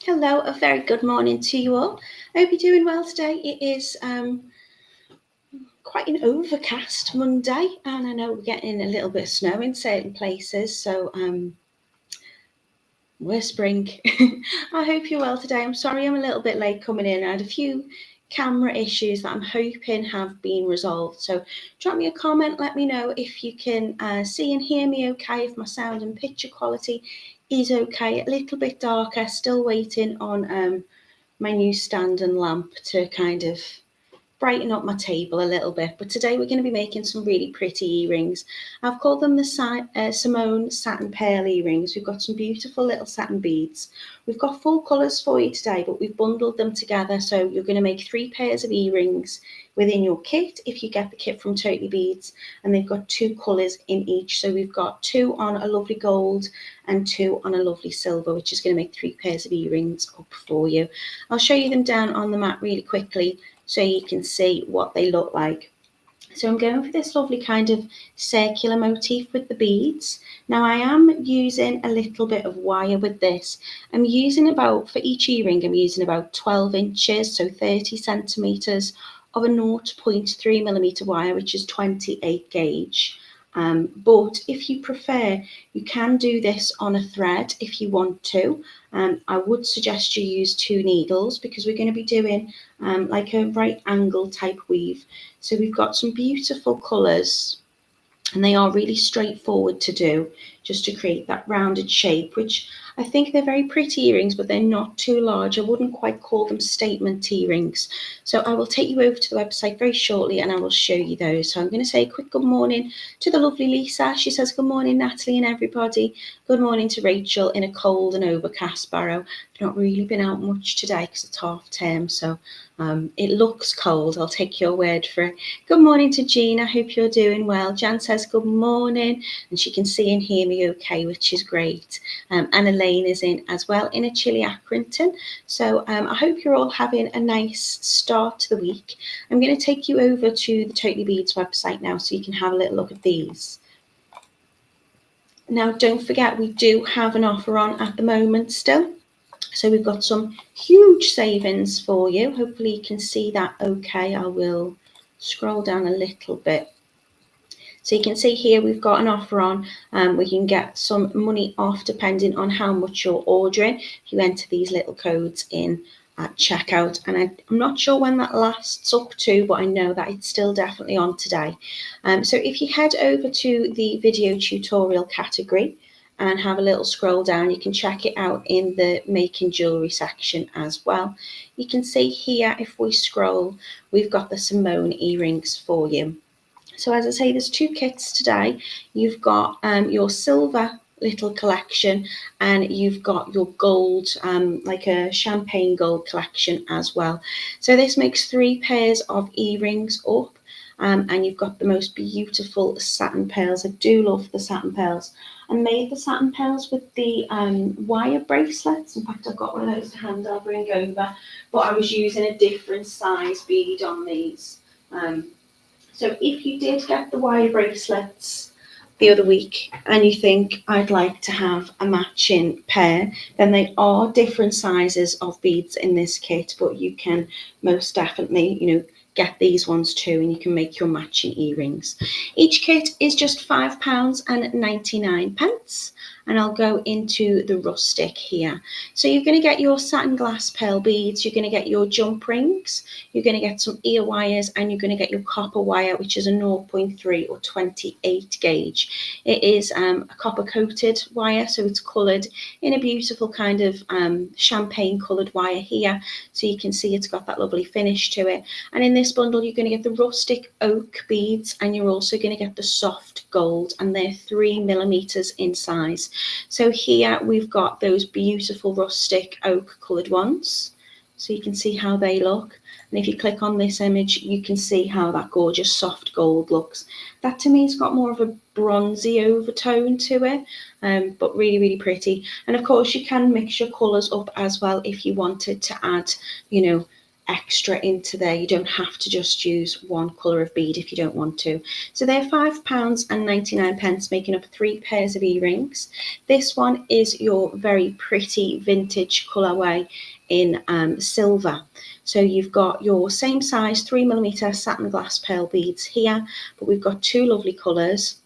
Hello, a very good morning to you all. I hope you're doing well today. It is quite an overcast Monday, and I know we're getting a little bit of snow in certain places, so we're spring. I hope you're well today. I'm sorry I'm a little bit late coming in. I had a few camera issues that I'm hoping have been resolved. So drop me a comment, let me know if you can see and hear me okay, if my sound and picture quality is okay. A little bit darker, still waiting on my new stand and lamp to kind of brighten up my table a little bit. But today we're going to be making some really pretty earrings. I've called them the Simone Satin Pearl earrings. We've got some beautiful little satin beads. We've got 4 colours for you today, but we've bundled them together. So you're going to make 3 pairs of earrings within your kit if you get the kit from Totally Beads, and they've got 2 colours in each. So we've got 2 on a lovely gold and 2 on a lovely silver, which is going to make 3 pairs of earrings up for you. I'll show you them down on the mat really quickly so you can see what they look like. So I'm going for this lovely kind of circular motif with the beads. Now I am using a little bit of wire with this. I'm using about, for each earring, I'm using about 12 inches, so 30 centimetres of a 0.3mm wire, which is 28 gauge. But if you prefer, you can do this on a thread if you want to. I would suggest you use 2 needles because we're going to be doing like a right angle type weave. So we've got some beautiful colours, and they are really straightforward to do, just to create that rounded shape, which I think they're very pretty earrings, but they're not too large. I wouldn't quite call them statement earrings. So I will take you over to the website very shortly and I will show you those. So I'm going to say a quick good morning to the lovely Lisa. She says, good morning, Natalie and everybody. Good morning to Rachel in a cold and overcast Barrow. I've not really been out much today because it's half term, so it looks cold. I'll take your word for it. Good morning to Jean. I hope you're doing well. Jan says good morning, and she can see and hear me okay, which is great. And Elaine is in as well in a chilly Accrington. So I hope you're all having a nice start to the week. I'm going to take you over to the Totally Beads website now so you can have a little look at these. Now, don't forget, we do have an offer on at the moment still. So we've got some huge savings for you. Hopefully you can see that okay. I will scroll down a little bit. So you can see here we've got an offer on. We can get some money off depending on how much you're ordering. If you enter these little codes in at checkout, and I'm not sure when that lasts up to, but I know that it's still definitely on today. So if you head over to the video tutorial category and have a little scroll down, you can check it out in the making jewellery section as well. You can see here, if we scroll, we've got the Simone earrings for you. So as I say, there's 2 kits today. You've got your silver little collection, and you've got your gold, like a champagne gold collection as well. So this makes 3 pairs of earrings up. And you've got the most beautiful satin pearls. I do love the satin pearls. I made the satin pearls with the wire bracelets. In fact, I've got one of those to hand I'll bring over, but I was using a different size bead on these. So if you did get the wire bracelets the other week and you think I'd like to have a matching pair, then they are different sizes of beads in this kit, but you can most definitely, get these ones too, and you can make your matching earrings. Each kit is just £5.99, and I'll go into the rustic here. So you're going to get your satin glass pearl beads, you're going to get your jump rings, you're going to get some ear wires, and you're going to get your copper wire, which is a 0.3 or 28 gauge. It is a copper coated wire, so it's coloured in a beautiful kind of champagne coloured wire here, so you can see it's got that lovely finish to it. And in this bundle, you're going to get the rustic oak beads, and you're also going to get the soft gold, and they're 3mm in size. So here we've got those beautiful rustic oak coloured ones, so you can see how they look. And if you click on this image, you can see how that gorgeous soft gold looks. That to me has got more of a bronzy overtone to it, but really, really pretty. And of course, you can mix your colours up as well if you wanted to add, extra into there. You don't have to just use one colour of bead if you don't want to. So they're £5.99, making up 3 pairs of earrings. This one is your very pretty vintage colourway in silver. So you've got your same size 3mm satin glass pearl beads here, but we've got 2 lovely colours.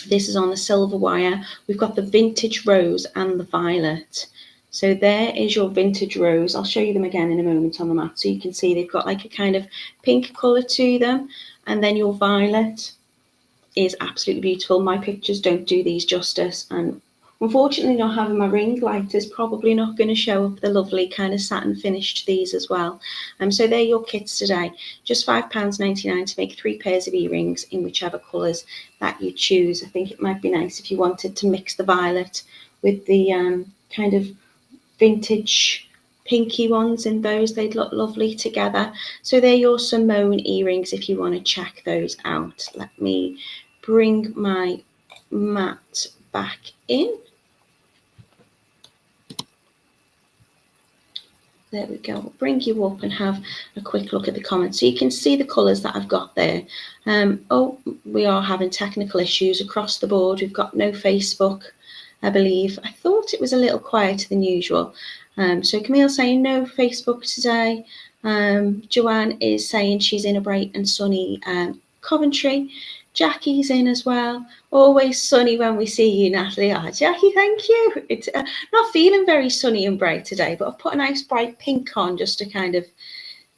This is on the silver wire. We've got the vintage rose and the violet. So there is your vintage rose. I'll show you them again in a moment on the mat, so you can see they've got like a kind of pink colour to them. And then your violet is absolutely beautiful. My pictures don't do these justice, and unfortunately not having my ring light is probably not going to show up the lovely kind of satin finish to these as well. So they're your kits today, just £5.99 to make 3 pairs of earrings in whichever colours that you choose. I think it might be nice if you wanted to mix the violet with the kind of vintage pinky ones in those. They'd look lovely together. So they're your Simone earrings if you want to check those out. Let me bring my mat back in. There we go. I'll bring you up and have a quick look at the comments so you can see the colours that I've got there. Oh, we are having technical issues across the board. We've got no Facebook, I believe. I thought it was a little quieter than usual. So Camille's saying no Facebook today. Joanne is saying she's in a bright and sunny Coventry. Jackie's in as well. Always sunny when we see you, Natalie. Ah, Jackie, thank you. It's not feeling very sunny and bright today, but I've put a nice bright pink on just to kind of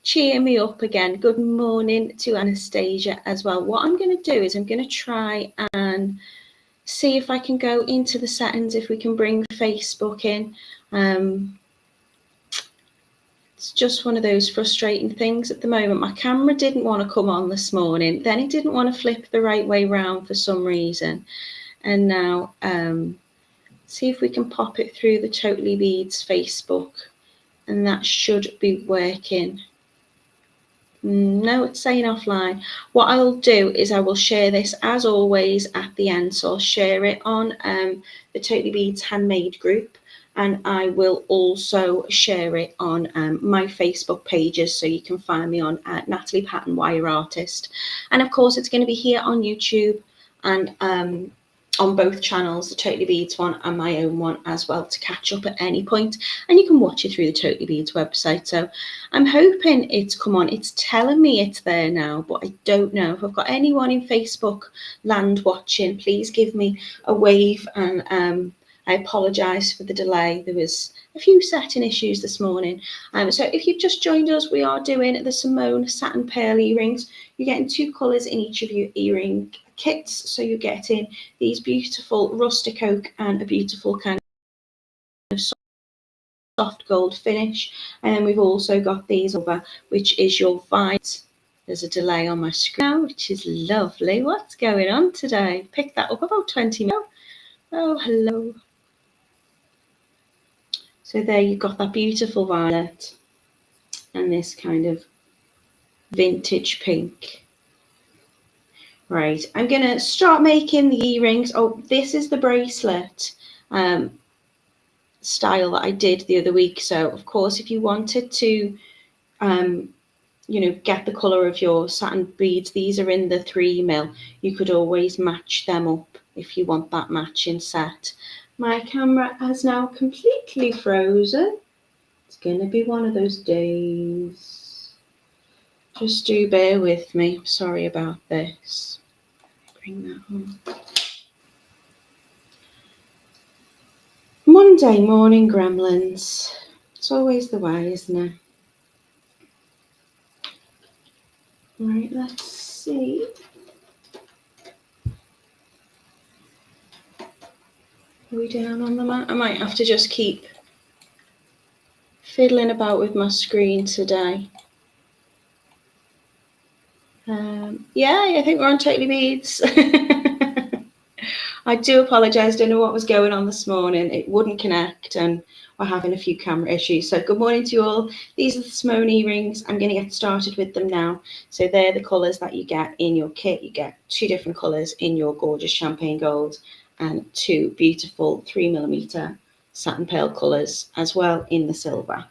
cheer me up again. Good morning to Anastasia as well. What I'm going to do is I'm going to try and see if I can go into the settings, if we can bring Facebook in. It's just one of those frustrating things at the moment. My camera didn't want to come on this morning. Then it didn't want to flip the right way round for some reason. And now, see if we can pop it through the Totally Beads Facebook. And that should be working. No, it's saying offline. What I'll do is I will share this as always at the end. So I'll share it on the Totally Beads Handmade group. And I will also share it on my Facebook pages, so you can find me on Natalie Pattern Wire Artist. And of course, it's going to be here on YouTube and on both channels, the Totally Beads one and my own one as well, to catch up at any point. And you can watch it through the Totally Beads website. So I'm hoping it's come on. It's telling me it's there now, but I don't know. If I've got anyone in Facebook land watching, please give me a wave. And I apologise for the delay. There was a few setting issues this morning. So if you've just joined us, we are doing the Simone Satin Pearl earrings. You're getting 2 colours in each of your earring kits. So you're getting these beautiful rustic oak and a beautiful kind of soft gold finish. And then we've also got these over, which is your violet. There's a delay on my screen now, which is lovely. What's going on today? Picked that up about 20 minutes. Oh, hello. So there you've got that beautiful violet and this kind of vintage pink. Right, I'm going to start making the earrings. Oh, this is the bracelet style that I did the other week. So, of course, if you wanted to, get the colour of your satin beads, these are in the 3mm. You could always match them up if you want that matching set. My camera has now completely frozen. It's going to be one of those days. Just do bear with me. Sorry about this. Bring that on. Monday morning gremlins. It's always the way, isn't it? Right, let's see. Are we down on the mat? I might have to just keep fiddling about with my screen today. Yeah, I think we're on Totally Beads. I do apologise, don't know what was going on this morning. It wouldn't connect and we're having a few camera issues. So good morning to you all. These are the Simone earrings. I'm going to get started with them now. So they're the colours that you get in your kit. You get 2 different colours in your gorgeous champagne gold and 2 beautiful 3mm satin pearl colours as well in the silver,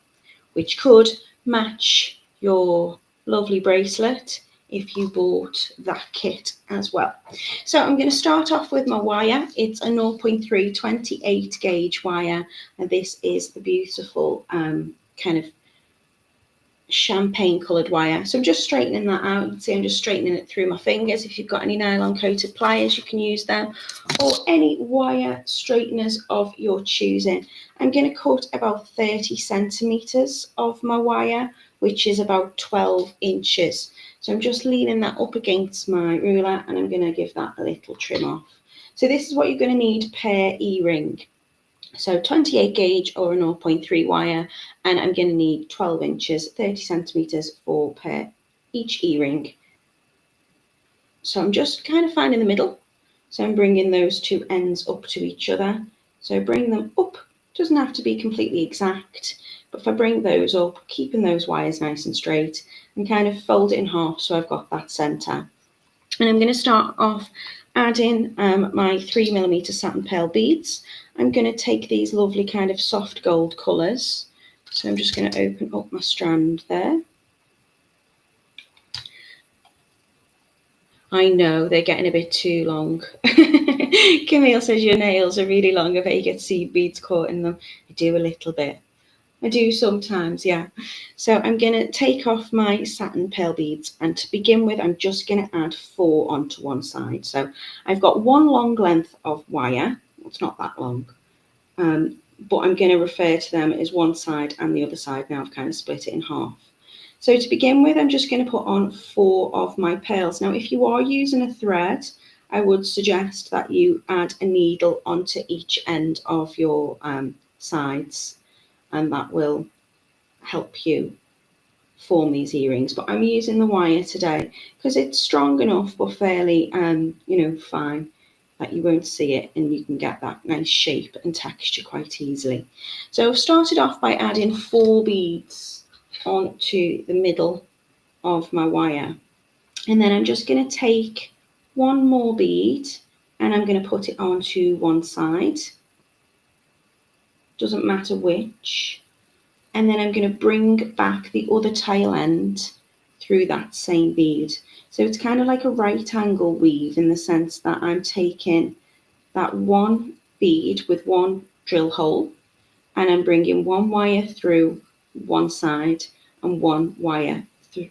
which could match your lovely bracelet if you bought that kit as well. So I'm going to start off with my wire. It's a 0.3 28 gauge wire, and this is the beautiful kind of champagne coloured wire. So I'm just straightening that out. You can see I'm just straightening it through my fingers. If you've got any nylon coated pliers, you can use them, or any wire straighteners of your choosing. I'm going to cut about 30 centimetres of my wire, which is about 12 inches. So I'm just leaning that up against my ruler, and I'm going to give that a little trim off. So this is what you're going to need per e-ring. So 28 gauge or a 0.3 wire, and I'm going to need 12 inches, 30 centimetres for per each e-ring. So I'm just kind of finding the middle. So I'm bringing those two ends up to each other. So bring them up, doesn't have to be completely exact, but if I bring those up, keeping those wires nice and straight, and kind of fold it in half so I've got that centre. And I'm going to start off adding my 3mm satin pearl beads. I'm going to take these lovely kind of soft gold colours. So I'm just going to open up my strand there. I know they're getting a bit too long. Camille says your nails are really long. I bet you get seed beads caught in them. I do a little bit. I do sometimes, yeah. So I'm going to take off my satin pearl beads, and to begin with, I'm just going to add 4 onto one side. So I've got one long length of wire. It's not that long, but I'm going to refer to them as one side and the other side. Now I've kind of split it in half. So to begin with, I'm just going to put on 4 of my pearls. Now, if you are using a thread, I would suggest that you add a needle onto each end of your sides, and that will help you form these earrings. But I'm using the wire today because it's strong enough but fairly fine that you won't see it, and you can get that nice shape and texture quite easily. So I've started off by adding 4 beads onto the middle of my wire, and then I'm just going to take one more bead and I'm going to put it onto one side, doesn't matter which, and then I'm going to bring back the other tail end through that same bead. So it's kind of like a right angle weave in the sense that I'm taking that one bead with one drill hole, and I'm bringing one wire through one side and one wire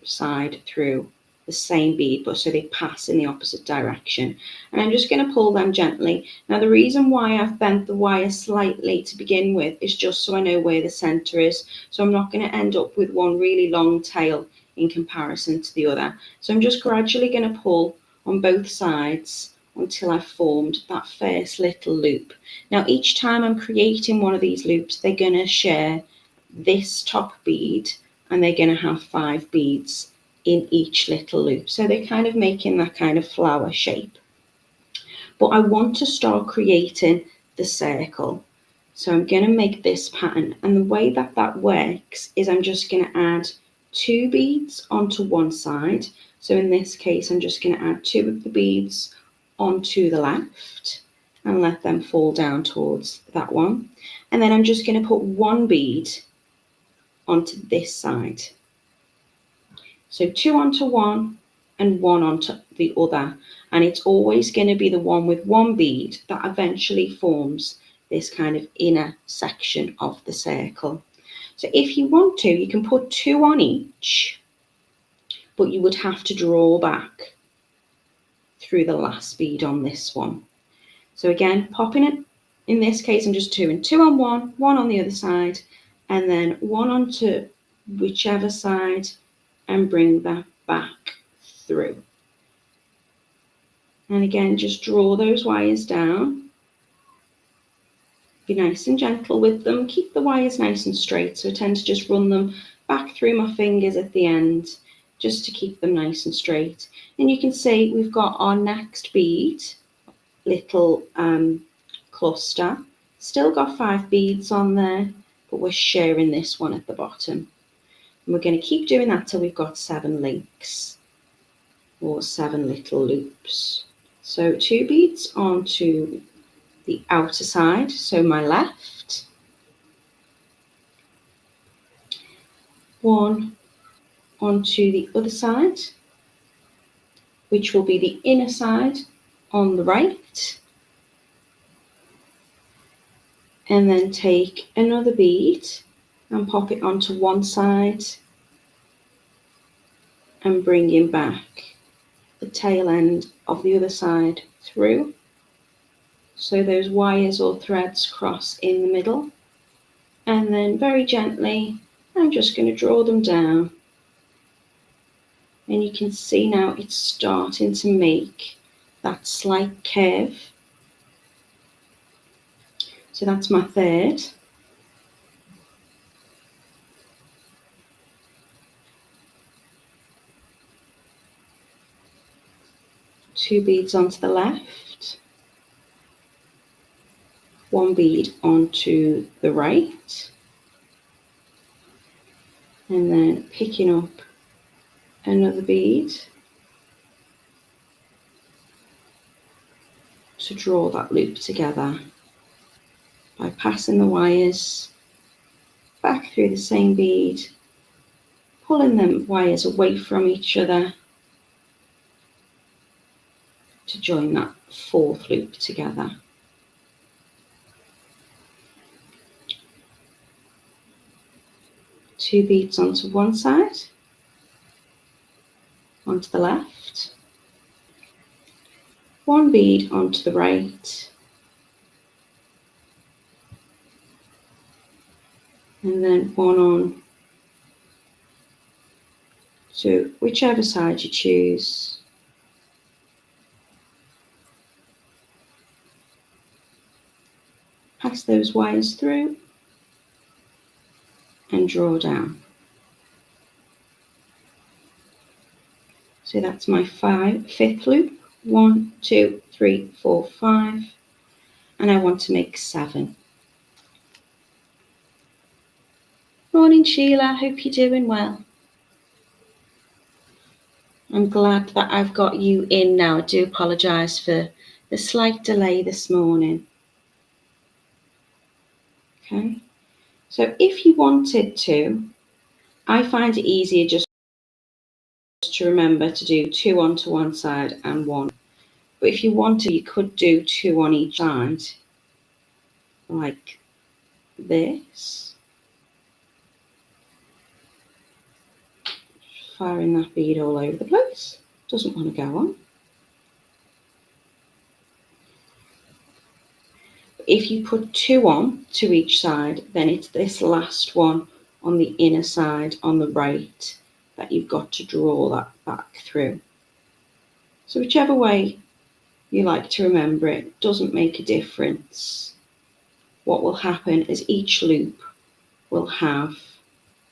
side through the same bead, but so they pass in the opposite direction. And I'm just going to pull them gently. Now the reason why I've bent the wire slightly to begin with is just so I know where the center is, so I'm not going to end up with one really long tail in comparison to the other. So I'm just gradually going to pull on both sides until I've formed that first little loop. Now each time I'm creating one of these loops, they're going to share this top bead, and they're going to have 5 beads in each little loop. So they're kind of making that kind of flower shape. But I want to start creating the circle. So I'm going to make this pattern, and the way that that works is I'm just going to add 2 beads onto one side. So in this case, I'm just going to add 2 of the beads onto the left and let them fall down towards that one. And then I'm just going to put 1 bead onto this side. So 2 onto one and 1 onto the other. And it's always going to be the one with 1 bead that eventually forms this kind of inner section of the circle. So if you want to, you can put 2 on each, but you would have to draw back through the last bead on this one. So again, popping it, in this case, I'm just doing 2 on one, 1 on the other side, and then 1 onto whichever side, and bring that back through. And again, just draw those wires down. Be nice and gentle with them. Keep the wires nice and straight. So I tend to just run them back through my fingers at the end, just to keep them nice and straight. And you can see we've got our next bead, little cluster. Still got 5 beads on there, but we're sharing this one at the bottom. And we're going to keep doing that till we've got 7 links, or 7 little loops. So 2 beads onto the outer side, so my left, 1 onto the other side, which will be the inner side on the right, and then take another bead and pop it onto one side and bringing back the tail end of the other side through, so those wires or threads cross in the middle, and then very gently I'm just going to draw them down, and you can see now it's starting to make that slight curve. So that's my third. Two beads onto the left, one bead onto the right, and then picking up another bead to draw that loop together by passing the wires back through the same bead, pulling the wires away from each other to join that fourth loop together. Two beads onto one side, onto the left, one bead onto the right, and then one on to whichever side you choose. Pass those wires through and draw down. So that's my fifth loop. 1, 2, 3, 4, 5, and I want to make 7. Morning Sheila, hope you're doing well. I'm glad that I've got you in now. I do apologise for the slight delay this morning. Okay, so if you wanted to, I find it easier just to remember to do 2 onto one side and 1. But if you wanted, you could do 2 on each side, like this. Firing that bead all over the place. Doesn't want to go on. If you put 2 on to each side, then it's this last one on the inner side on the right that you've got to draw that back through. So whichever way you like to remember it, doesn't make a difference. What will happen is each loop will have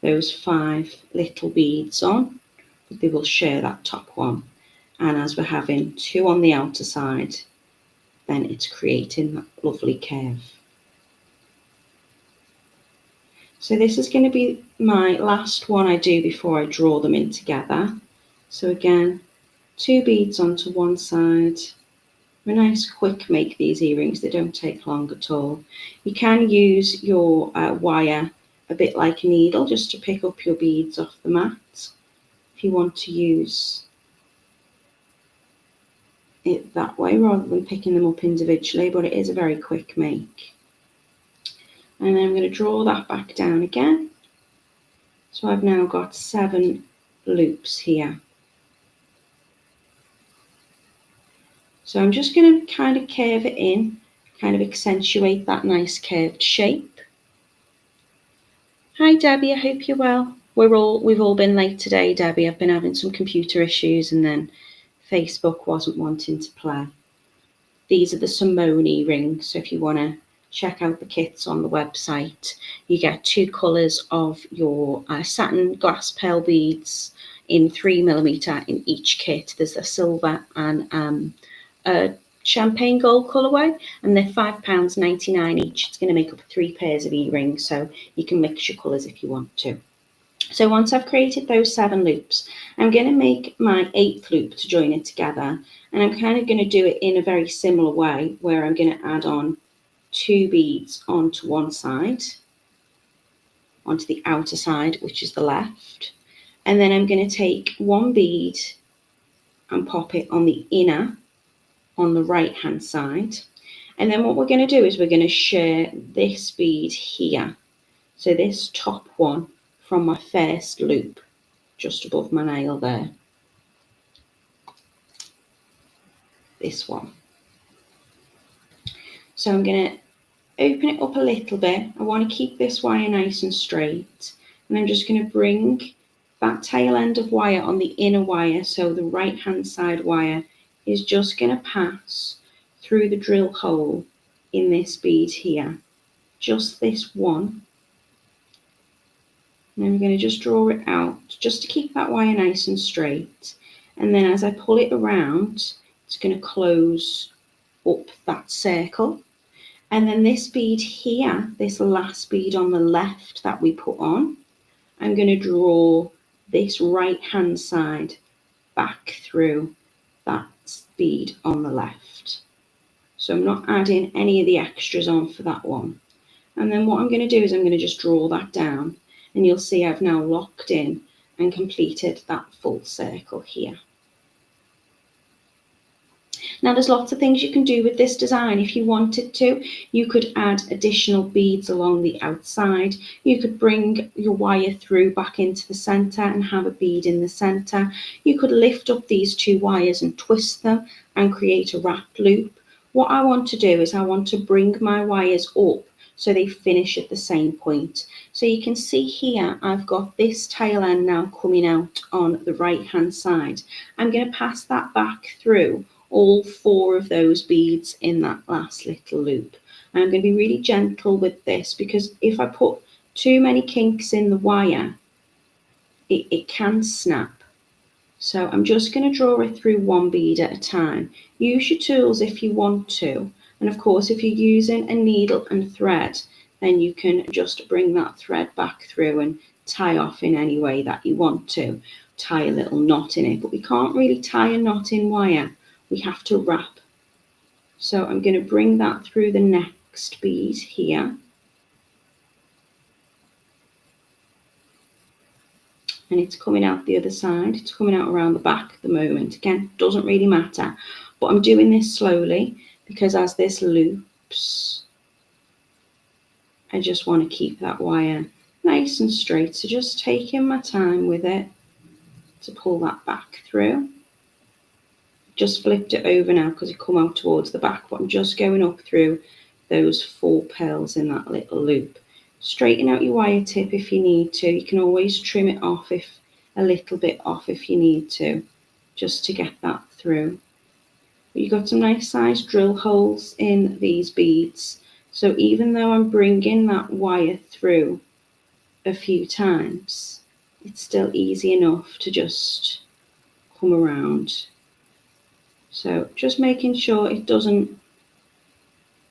those 5 little beads on, but they will share that top one. And as we're having 2 on the outer side, then it's creating that lovely curve. So this is going to be my last one I do before I draw them in together. So again, 2 beads onto one side. A nice quick make these earrings, they don't take long at all. You can use your wire a bit like a needle just to pick up your beads off the mat if you want to use it that way rather than picking them up individually, but it is a very quick make. And then I'm going to draw that back down again. So I've now got 7 loops here. So I'm just going to kind of curve it in, kind of accentuate that nice curved shape. Hi Debbie, I hope you're well. We've all been late today, Debbie. I've been having some computer issues and then Facebook wasn't wanting to play. These are the Simone rings, so if you want to check out the kits on the website, you get 2 colours of your satin glass pearl beads in 3mm in each kit. There's a silver and a champagne gold colourway, and they're £5.99 each. It's going to make up 3 pairs of earrings, so you can mix your colours if you want to. So once I've created those 7 loops, I'm going to make my 8th loop to join it together, and I'm kind of going to do it in a very similar way where I'm going to add on 2 beads onto one side, onto the outer side, which is the left, And then I'm going to take one bead and pop it on the inner, on the right hand side. And then what we're going to do is we're going to share this bead here. So this top one from my first loop, just above my nail there. This one. So I'm going to open it up a little bit. I want to keep this wire nice and straight. And I'm just going to bring that tail end of wire on the inner wire, so the right hand side wire is just going to pass through the drill hole in this bead here. Just this one. And I'm going to just draw it out just to keep that wire nice and straight. And then as I pull it around, it's going to close up that circle. And then this bead here, this last bead on the left that we put on, I'm going to draw this right hand side back through that bead on the left. So I'm not adding any of the extras on for that one. And then what I'm going to do is I'm going to just draw that down, and you'll see I've now locked in and completed that full circle here. Now there's lots of things you can do with this design. If you wanted to, you could add additional beads along the outside. You could bring your wire through back into the centre and have a bead in the centre. You could lift up these two wires and twist them and create a wrapped loop. What I want to do is I want to bring my wires up so they finish at the same point. So you can see here I've got this tail end now coming out on the right hand side. I'm going to pass that back through all 4 of those beads in that last little loop. And I'm going to be really gentle with this, because if I put too many kinks in the wire, it can snap. So I'm just going to draw it through one bead at a time. Use your tools if you want to. And of course, if you're using a needle and thread, then you can just bring that thread back through and tie off in any way that you want to. Tie a little knot in it, but we can't really tie a knot in wire. We have to wrap. So I'm going to bring that through the next bead here. And it's coming out the other side. It's coming out around the back at the moment. Again, doesn't really matter. But I'm doing this slowly because as this loops, I just want to keep that wire nice and straight. So just taking my time with it to pull that back through. Just flipped it over now because it come out towards the back, but I'm just going up through those 4 pearls in that little loop. Straighten out your wire tip if you need to. You can always trim it off, if a little bit off if you need to, just to get that through. But you've got some nice sized drill holes in these beads, so even though I'm bringing that wire through a few times, it's still easy enough to just come around. So just making sure it doesn't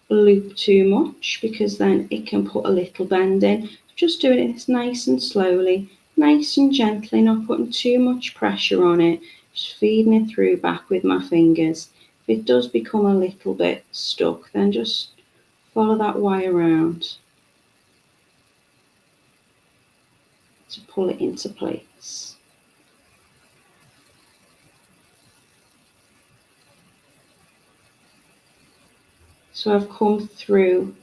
loop too much, because then it can put a little bend in. Just doing it nice and slowly, nice and gently, not putting too much pressure on it, just feeding it through back with my fingers. If it does become a little bit stuck, then just follow that wire around to pull it into place. So I've come through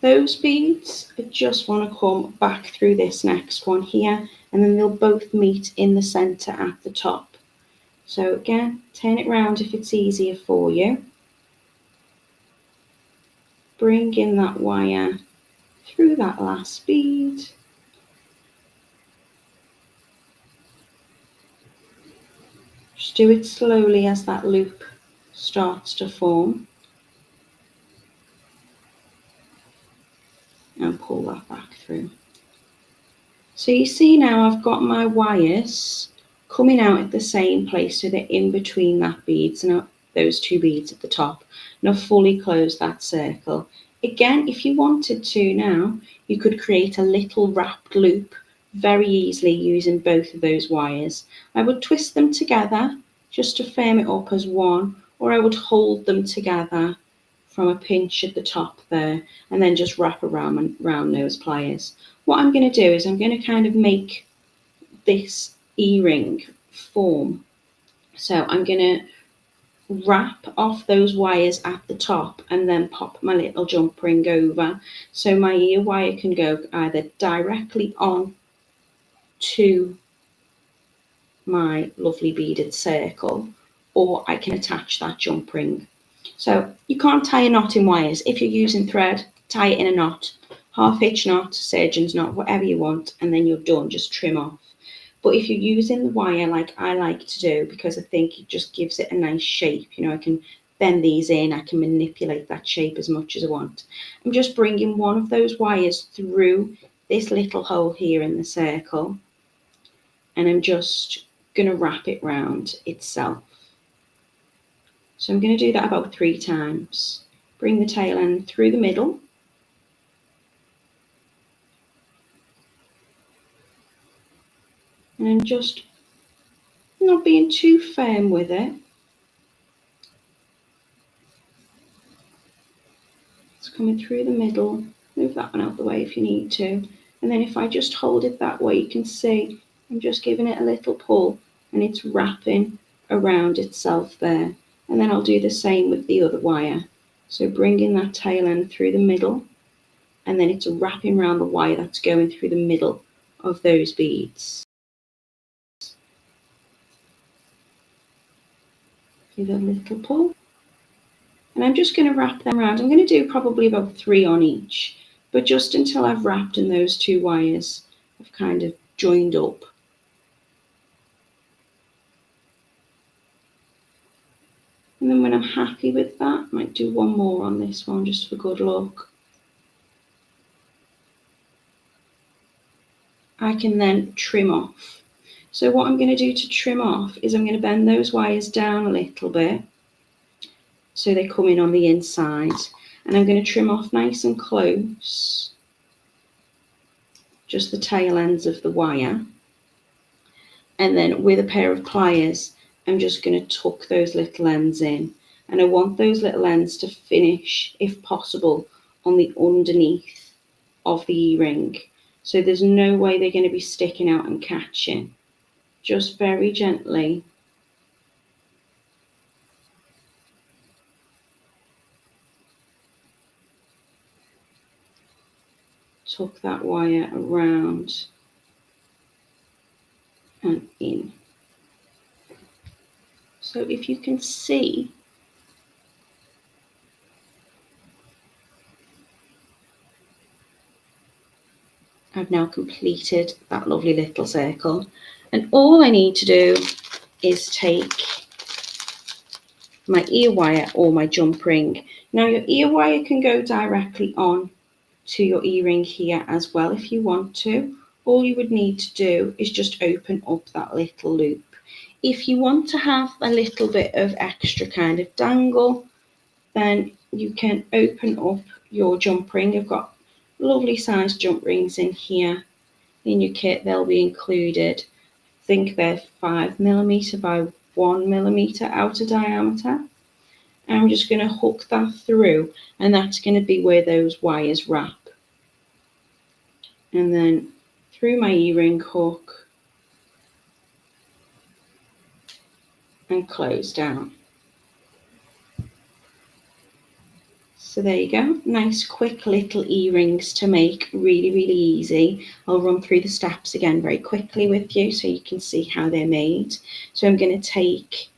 those beads. I just want to come back through this next one here, and then they'll both meet in the centre at the top. So again, turn it round if it's easier for you. Bring in that wire through that last bead. Just do it slowly as that loop starts to form. And pull that back through. So you see now I've got my wires coming out at the same place, so they're in between that beads and those 2 beads at the top. Now fully close that circle. Again, if you wanted to now, you could create a little wrapped loop very easily using both of those wires. I would twist them together just to firm it up as one, or I would hold them together from a pinch at the top there, and then just wrap around those pliers. What I'm going to do is I'm going to kind of make this earring form. So I'm going to wrap off those wires at the top and then pop my little jump ring over, so my ear wire can go either directly on to my lovely beaded circle, or I can attach that jump ring. So you can't tie a knot in wires. If you're using thread, tie it in a knot, half hitch knot, surgeon's knot, whatever you want, and then you're done. Just trim off. But if you're using the wire like I like to do, because I think it just gives it a nice shape, you know, I can bend these in, I can manipulate that shape as much as I want. I'm just bringing one of those wires through this little hole here in the circle, and I'm just going to wrap it round itself. So I'm going to do that about 3 times. Bring the tail end through the middle. And I'm just not being too firm with it. It's coming through the middle. Move that one out the way if you need to. And then if I just hold it that way, you can see I'm just giving it a little pull and it's wrapping around itself there. And then I'll do the same with the other wire. So bringing that tail end through the middle, and then it's wrapping around the wire that's going through the middle of those beads. Give it a little pull. And I'm just going to wrap them around. I'm going to do probably about 3 on each, but just until I've wrapped and those 2 wires have kind of joined up. And then when I'm happy with that, I might do 1 more on this one just for good luck. I can then trim off. So what I'm going to do to trim off is I'm going to bend those wires down a little bit so they come in on the inside, and I'm going to trim off nice and close just the tail ends of the wire, and then with a pair of pliers I'm just going to tuck those little ends in, and I want those little ends to finish, if possible, on the underneath of the earring, so there's no way they're going to be sticking out and catching. Just very gently tuck that wire around and in. So if you can see, I've now completed that lovely little circle, and all I need to do is take my ear wire or my jump ring. Now your ear wire can go directly on to your earring here as well if you want to. All you would need to do is just open up that little loop. If you want to have a little bit of extra kind of dangle, then you can open up your jump ring. You've got lovely sized jump rings in here in your kit. They'll be included. I think they're 5mm by 1mm outer diameter. I'm just going to hook that through, and that's going to be where those wires wrap. And then through my earring hook and close down. So there you go, nice quick little earrings to make, really, really easy. I'll run through the steps again very quickly with you so you can see how they're made. So I'm going to take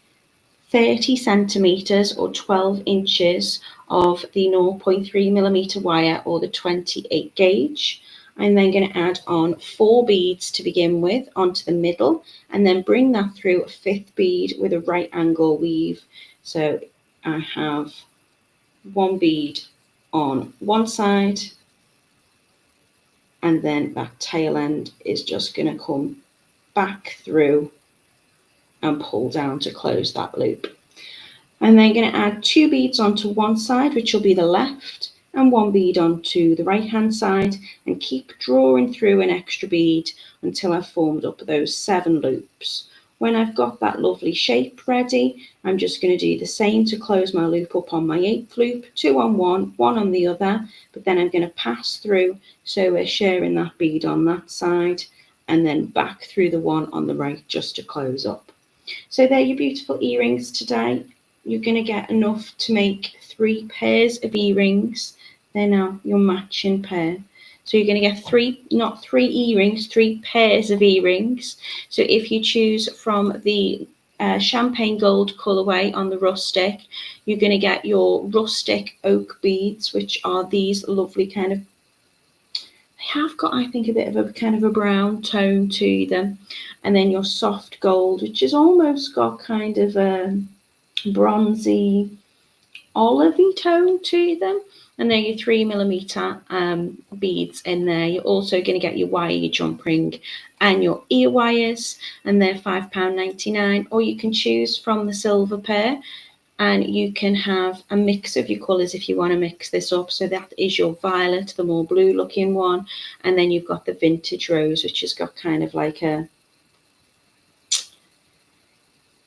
30 centimeters or 12 inches of the 0.3mm wire or the 28 gauge. I'm then going to add on 4 beads to begin with onto the middle, and then bring that through a 5th bead with a right angle weave. So I have 1 bead on one side, and then that tail end is just going to come back through and pull down to close that loop. I'm then going to add 2 beads onto one side, which will be the left, and 1 bead onto the right hand side, and keep drawing through an extra bead until I've formed up those 7 loops. When I've got that lovely shape ready, I'm just going to do the same to close my loop up on my 8th loop, 2 on one, 1 on the other, but then I'm going to pass through, so we're sharing that bead on that side, and then back through the one on the right just to close up. So they're your beautiful earrings today. You're going to get enough to make 3 pairs of earrings. They're now your matching pair. So you're going to get 3, not 3 earrings, 3 pairs of earrings. So if you choose from the champagne gold colourway on the rustic, you're going to get your rustic oak beads, which are these lovely kind of, they have got, I think, a bit of a kind of a brown tone to them. And then your soft gold, which has almost got kind of a bronzy olivey tone to them. And then your 3mm beads in there. You're also going to get your wire, your jump ring, and your ear wires, and they're £5.99. Or you can choose from the silver pair, and you can have a mix of your colours if you want to mix this up. So that is your violet, the more blue looking one, and then you've got the vintage rose, which has got kind of like a,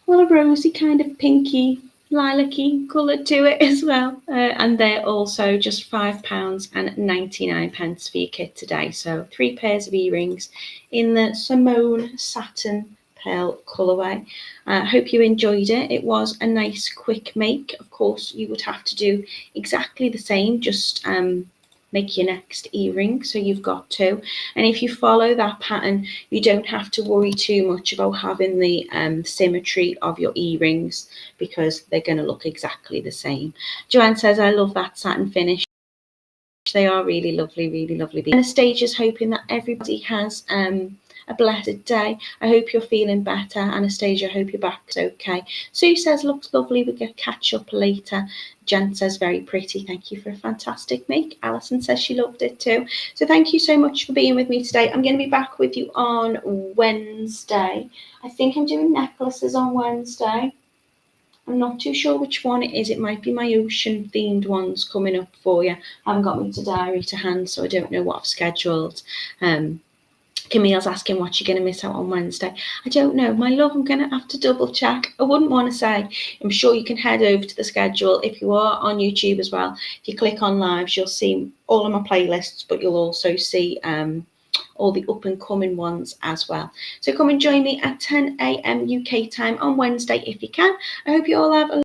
well, a rosy kind of pinky lilac-y colour to it as well. And they're also just £5.99 for your kit today. So 3 pairs of earrings in the Simone Satin pearl colourway. Hope you enjoyed it. It was a nice quick make. Of course, you would have to do exactly the same, just make your next earring, so you've got 2. And if you follow that pattern, you don't have to worry too much about having the symmetry of your earrings, because they're going to look exactly the same. Joanne says, I love that satin finish. They are really lovely, really lovely. Anastasia's hoping that everybody has a blessed day. I hope you're feeling better. Anastasia, I hope your back's okay. Sue says, looks lovely. We'll catch up later. Jen says, very pretty. Thank you for a fantastic make. Alison says she loved it too. So thank you so much for being with me today. I'm going to be back with you on Wednesday. I think I'm doing necklaces on Wednesday. I'm not too sure which one it is. It might be my ocean themed ones coming up for you. I haven't got my diary to hand, so I don't know what I've scheduled. Camille's asking what you're going to miss out on Wednesday. I don't know, my love. I'm going to have to double check. I wouldn't want to say. I'm sure you can head over to the schedule. If you are on YouTube as well, if you click on lives, you'll see all of my playlists, but you'll also see all the up and coming ones as well. So come and join me at 10 a.m. UK time on Wednesday if you can. I hope you all have a